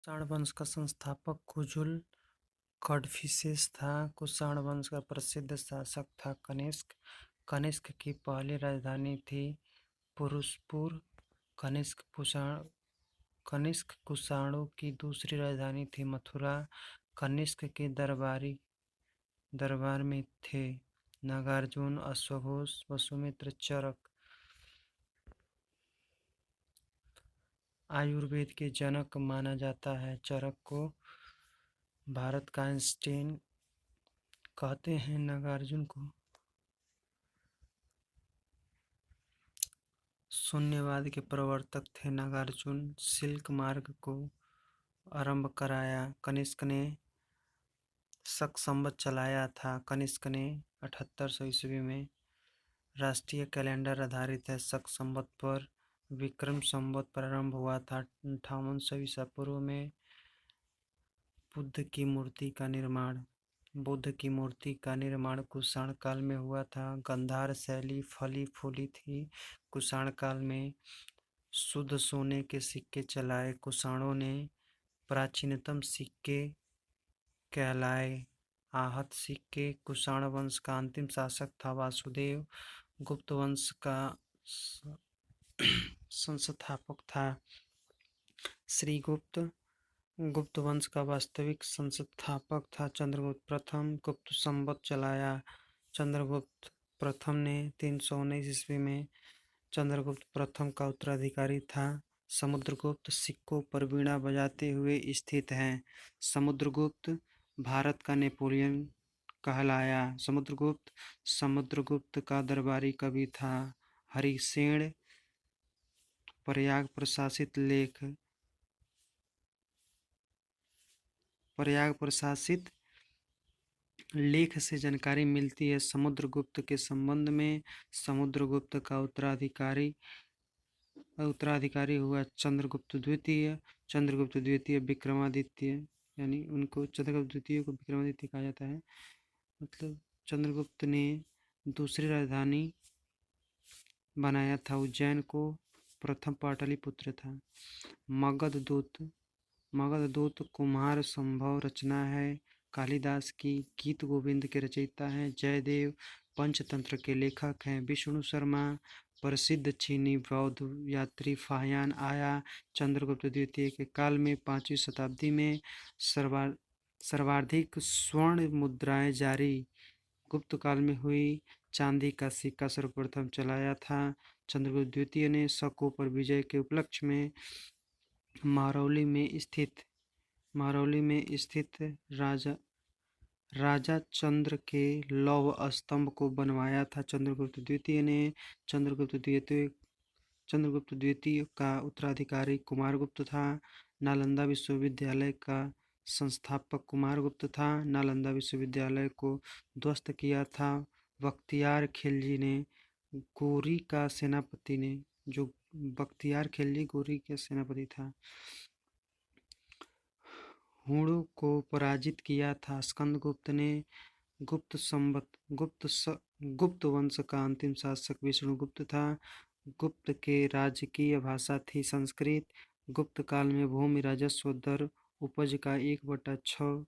कुषाण वंश का संस्थापक कुजुल कड़फिसेस था। कुषाण वंश का प्रसिद्ध शासक था कनिष्क। कनिष्क की पहली राजधानी थी पुरुषपुर। कनिष्क कुषाणों की दूसरी राजधानी थी मथुरा। कनिष्क के दरबार में थे नागार्जुन, अश्वघोष, वसुमित्र, चरक। आयुर्वेद के जनक माना जाता है चरक को। भारत का आइंस्टीन कहते हैं नागार्जुन को। शून्यवाद के प्रवर्तक थे नागार्जुन। सिल्क मार्ग को आरंभ कराया कनिष्क ने। शक संवत चलाया था कनिष्क ने 7800 ईस्वी में। राष्ट्रीय कैलेंडर आधारित है शक संवत पर। विक्रम संवत प्रारंभ हुआ था 5800 ईसा पूर्व में। बुद्ध की मूर्ति का निर्माण कुषाण काल में हुआ था। गांधार शैली फली फूली थी कुषाण काल में। शुद्ध सोने के सिक्के चलाए कुषाणों ने। प्राचीनतम सिक्के कहलाए आहत सिक्के। कुषाण वंश का अंतिम शासक था वासुदेव। गुप्त वंश का संस्थापक था श्रीगुप्त। गुप्त वंश का वास्तविक संस्थापक था चंद्रगुप्त प्रथम। गुप्त संवत चलाया चंद्रगुप्त प्रथम ने 319 ईस्वी में। चंद्रगुप्त प्रथम का उत्तराधिकारी था समुद्रगुप्त। सिक्कों पर वीणा बजाते हुए स्थित हैं। समुद्रगुप्त भारत का नेपोलियन कहलाया। समुद्रगुप्त का दरबारी कवि था हरिसेन। प्रयाग प्रशासित लेख से जानकारी मिलती है समुद्रगुप्त के संबंध में। समुद्रगुप्त का उत्तराधिकारी हुआ चंद्रगुप्त द्वितीय। चंद्रगुप्त द्वितीय विक्रमादित्य, यानी उनको चंद्रगुप्त द्वितीय को विक्रमादित्य कहा जाता है। मतलब चंद्रगुप्त ने दूसरी राजधानी बनाया था उज्जैन को। प्रथम पाटलिपुत्र था। मगधदूत कुमार संभव रचना है कालिदास की। गीत गोविंद के रचयिता हैं जयदेव। पंचतंत्र के लेखक हैं विष्णु शर्मा। प्रसिद्ध चीनी बौद्ध यात्री फाहियान आया चंद्रगुप्त द्वितीय के काल में 5वीं शताब्दी में। सर्वाधिक स्वर्ण मुद्राएं जारी गुप्त काल में हुई। चांदी का सिक्का सर्वप्रथम चलाया था चंद्रगुप्त द्वितीय ने। शकों पर विजय के उपलक्ष्य में महरौली में स्थित राजा चंद्र के लौह स्तंभ को बनवाया था चंद्रगुप्त द्वितीय ने। चंद्रगुप्त द्वितीय का उत्तराधिकारी कुमारगुप्त था। नालंदा विश्वविद्यालय का संस्थापक कुमारगुप्त था। नालंदा विश्वविद्यालय को ध्वस्त किया था बख्तियार खिलजी ने। गोरी का सेनापति था। हुणों को पराजित किया था स्कंदगुप्त ने। गुप्त वंश का अंतिम शासक विष्णुगुप्त था। गुप्त के राजकीय भाषा थी संस्कृत। गुप्त काल में भूमि राजस्व दर उपज का 1/6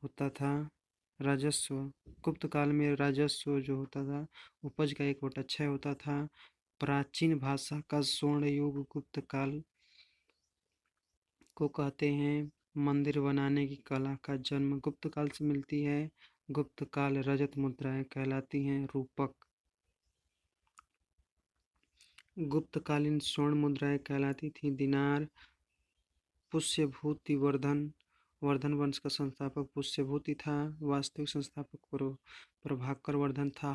होता था। गुप्त काल में राजस्व जो होता था उपज का 1/6 होता था। प्राचीन भाषा का स्वर्ण युग गुप्त काल को कहते हैं। मंदिर बनाने की कला का जन्म गुप्त काल से मिलती है। गुप्त काल रजत मुद्राएं कहलाती हैं रूपक। गुप्तकालीन स्वर्ण मुद्राएं कहलाती थी दिनार। पुष्यभूति वर्धन वंश का संस्थापक पुष्यभूति था। वास्तविक संस्थापक प्रभाकर वर्धन था।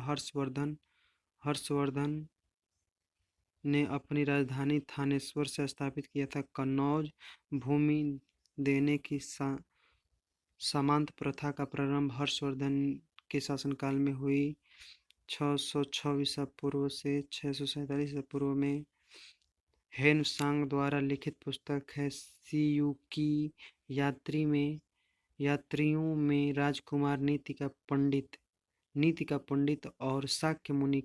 हर्षवर्धन ने अपनी राजधानी थानेश्वर से स्थापित किया था। कन्नौज भूमि देने की सामंत प्रथा का प्रारंभ हर्षवर्धन के शासनकाल में हुई। 606 ईसा पूर्व से 647 ईसा पूर्व में। हेन सांग द्वारा लिखित पुस्तक है सीयू की यात्रियों में राजकुमार नीति का पंडित और शाक्य मुनि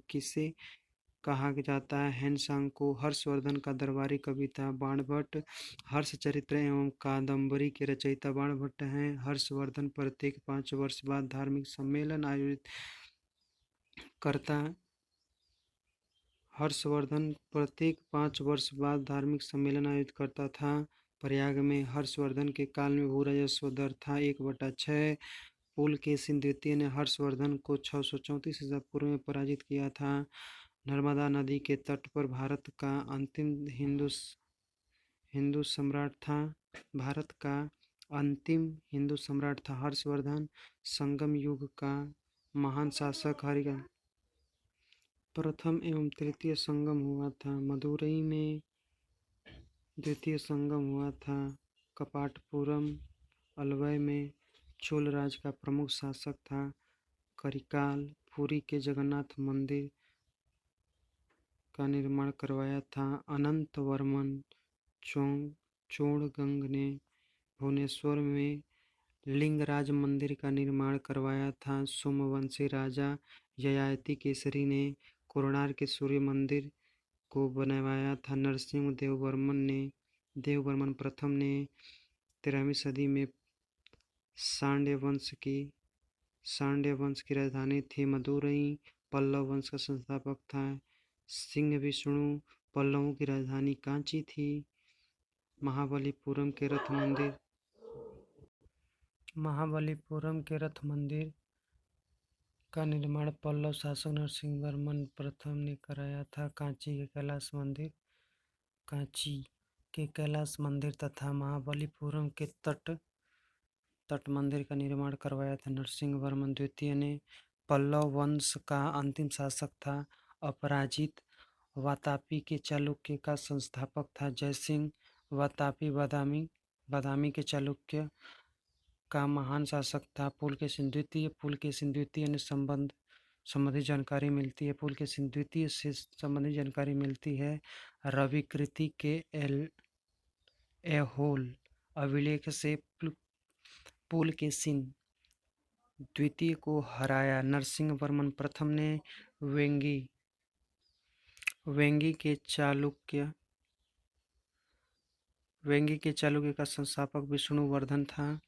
कहा जाता है। हैनसांग को हर्षवर्धन का दरबारी कवि था। बाणभट्ट हर्षचरित्र एवं कादंबरी के रचयिता बाणभट्ट हैं। हर्षवर्धन प्रत्येक 5 वर्ष बाद धार्मिक सम्मेलन आयोजित करता हर्षवर्धन प्रत्येक 5 वर्ष बाद धार्मिक सम्मेलन आयोजित करता था। प्रयाग में हर्षवर्धन के काल में भू राजस्व दर था 1/6। पुलकेशिन द्वितीय ने हर्षवर्धन को 634 ईसा पूर्व में पराजित किया था। नर्मदा नदी के तट पर भारत का अंतिम हिंदू सम्राट था। भारत का अंतिम हिंदू सम्राट था हर्षवर्धन। संगम युग का महान शासक हरिका प्रथम एवं तृतीय संगम हुआ था। मदुरई में द्वितीय संगम हुआ था। कपाटपुरम अलवई में चोल राज का प्रमुख शासक था। करिकाल पुरी के जगन्नाथ मंदिर का निर्माण करवाया था। अनंत वर्मन चोड़गंग ने भुवनेश्वर में लिंगराज मंदिर का निर्माण करवाया था। सोमवंशी राजा ययाति केसरी ने कोणार्क के सूर्य मंदिर को बनवाया था। नरसिंह देववर्मन प्रथम ने 13वीं सदी में शांड्य वंश की राजधानी थी। मदुरई पल्लव वंश का संस्थापक था। सिंह विष्णु पल्लवों की राजधानी कांची थी। महाबलीपुरम के रथ मंदिर का निर्माण पल्लव शासक नरसिंहवर्मन प्रथम ने कराया था। कांची के कैलाश मंदिर तथा महाबलीपुरम के तट मंदिर का निर्माण करवाया था नरसिंहवर्मन द्वितीय ने। पल्लव वंश का अंतिम शासक था। अपराजित वातापी के चालुक्य का संस्थापक था। जयसिंह वातापी बादामी के चालुक्य का महान शासक था। पुलकेशिन द्वितीय ने संबंधित जानकारी मिलती है। पुलकेशिन द्वितीय से संबंधित जानकारी मिलती है। रविकृति के ऐहोल अभिलेख से पुलकेशिन द्वितीय को हराया। नरसिंहवर्मन प्रथम ने वेंगी के चालुक्य का संस्थापक विष्णुवर्धन था।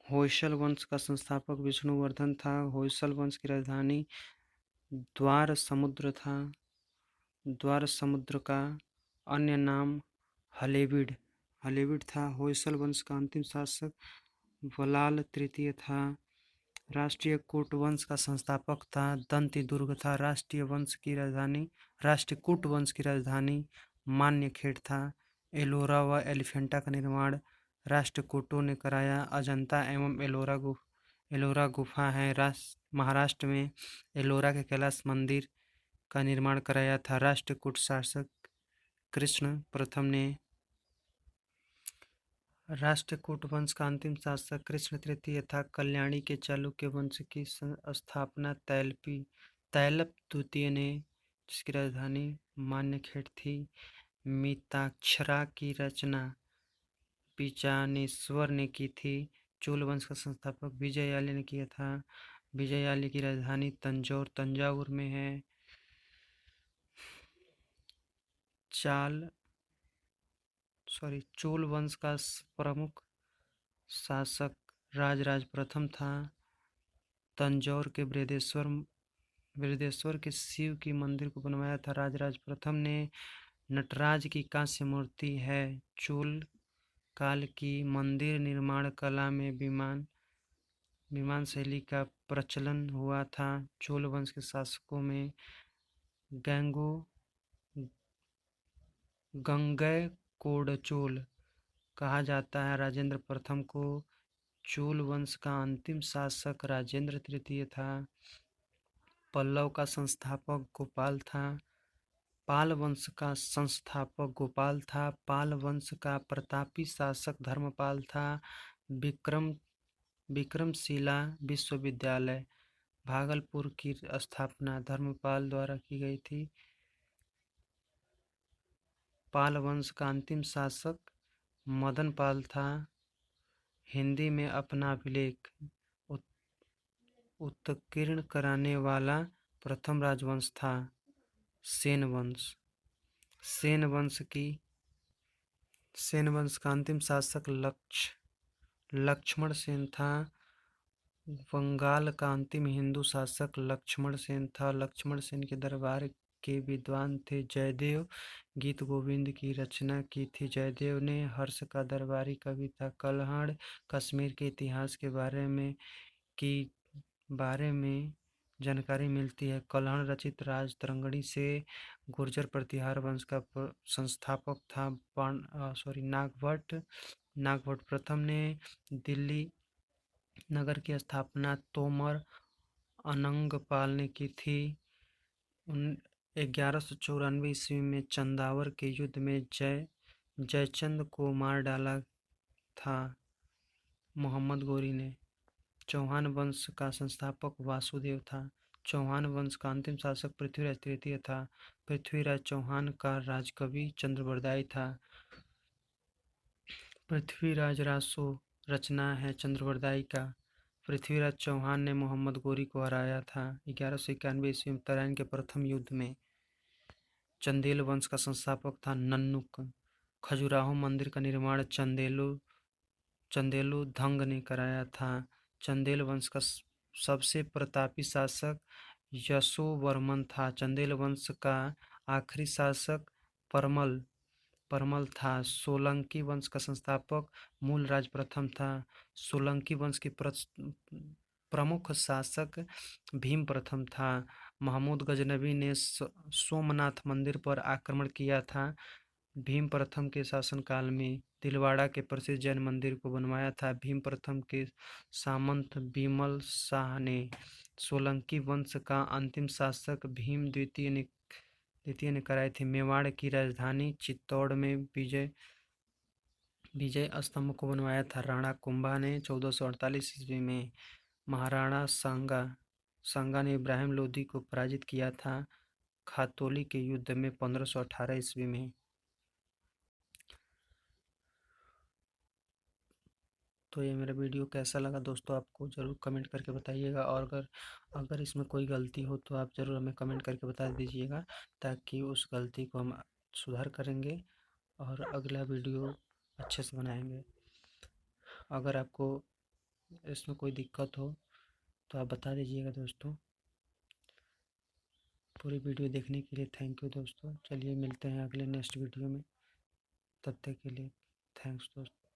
होयसल वंश का संस्थापक विष्णुवर्धन था। होयसल वंश की राजधानी द्वार समुद्र था। द्वार समुद्र का अन्य नाम हलेबिड था। होयसल वंश का अंतिम शासक वलाल तृतीय था। राष्ट्रीय कूट वंश का संस्थापक था दंतिदुर्ग था। राष्ट्रकूट वंश की राजधानी मान्यखेड़ था। एलोरा व एलिफेंटा का निर्माण राष्ट्रकूटों ने कराया। अजंता एवं एलोरा गुफा है महाराष्ट्र में। एलोरा के कैलाश मंदिर का निर्माण कराया था राष्ट्रकूट शासक कृष्ण प्रथम ने। राष्ट्रकूट वंश का अंतिम शासक कृष्ण तृतीय था। कल्याणी के चालुक्य वंश की स्थापना तैलप द्वितीय ने, जिसकी राजधानी मान्यखेड़ थी। मिताक्षरा की रचना पिचानेश्वर ने की थी। चोल वंश का संस्थापक विजयालय ने किया था। विजयालय की राजधानी तंजावुर में है। चोल वंश का प्रमुख शासक राजराज प्रथम था। तंजौर के बृहदेश्वर के शिव की मंदिर को बनवाया था राजराज प्रथम ने। नटराज की कांस्य मूर्ति है। चोल काल की मंदिर निर्माण कला में विमान शैली का प्रचलन हुआ था। चोल वंश के शासकों में गंगैकोंडचोल कहा जाता है राजेंद्र प्रथम को। चोल वंश का अंतिम शासक राजेंद्र तृतीय था। पल्लव का संस्थापक गोपाल था। पाल वंश का संस्थापक गोपाल था। पाल वंश का प्रतापी शासक धर्मपाल था। विक्रमशिला विश्वविद्यालय भागलपुर की स्थापना धर्मपाल द्वारा की गई थी। पाल वंश का अंतिम शासक मदनपाल था। हिंदी में अपना अभिलेख उत्कीर्ण कराने वाला प्रथम राजवंश था। सेन वंश। सेन वंश का अंतिम शासक लक्ष्मण सेन था। बंगाल का अंतिम हिंदू शासक लक्ष्मण सेन था। लक्ष्मण सेन के दरबार के विद्वान थे जयदेव। गीत गोविंद की रचना की थी जयदेव ने। हर्ष का दरबारी कवि था कल्हड़। कश्मीर के इतिहास के बारे में जानकारी मिलती है। कल्हड़ रचित राज तरंगिणी से गुर्जर प्रतिहार वंश का संस्थापक था नागभट्ट। नागभट्ट प्रथम ने दिल्ली नगर की स्थापना तोमर अनंगपाल ने की थी। 1194 ईस्वी में चंदावर के युद्ध में जयचंद को मार डाला था मोहम्मद गोरी ने। चौहान वंश का संस्थापक वासुदेव था। चौहान वंश का अंतिम शासक पृथ्वीराज तृतीय था। पृथ्वीराज चौहान का राजकवि चंद्रबरदाई था। पृथ्वीराज रासो रचना है चंद्रबरदाई का। पृथ्वीराज चौहान ने मोहम्मद गोरी को हराया था 1191 ईस्वी में तराइन के प्रथम युद्ध में। चंदेल वंश का संस्थापक था नन्नुक। खजुराहो मंदिर का निर्माण चंदेलु धंग ने कराया था। चंदेल वंश का सबसे प्रतापी शासक यशोवर्मन था। चंदेल वंश का आखिरी शासक परमल था। सोलंकी वंश का संस्थापक मूलराज प्रथम था। सोलंकी वंश के प्रमुख शासक भीम प्रथम था। महमूद गजनवी ने सोमनाथ मंदिर पर आक्रमण किया था। भीम प्रथम के शासनकाल में दिलवाड़ा के प्रसिद्ध जैन मंदिर को बनवाया था। भीम प्रथम के सामंत बिमल शाह ने सोलंकी वंश का अंतिम शासक भीम द्वितीय ने कराई थी। मेवाड़ की राजधानी चित्तौड़ में विजय स्तंभ को बनवाया था राणा कुंभा ने 1448 ईस्वी में। महाराणा सांगा ने इब्राहिम लोदी को पराजित किया था खातौली के युद्ध में 1518 ईस्वी में। तो ये मेरा वीडियो कैसा लगा दोस्तों, आपको ज़रूर कमेंट करके बताइएगा। और अगर इसमें कोई गलती हो तो आप ज़रूर हमें कमेंट करके बता दीजिएगा, ताकि उस गलती को हम सुधार करेंगे और अगला वीडियो अच्छे से बनाएंगे। अगर आपको इसमें कोई दिक्कत हो तो आप बता दीजिएगा दोस्तों। पूरी वीडियो देखने के लिए थैंक यू दोस्तों। चलिए मिलते हैं अगले नेक्स्ट वीडियो में, तब तक के लिए थैंक्स दोस्तों।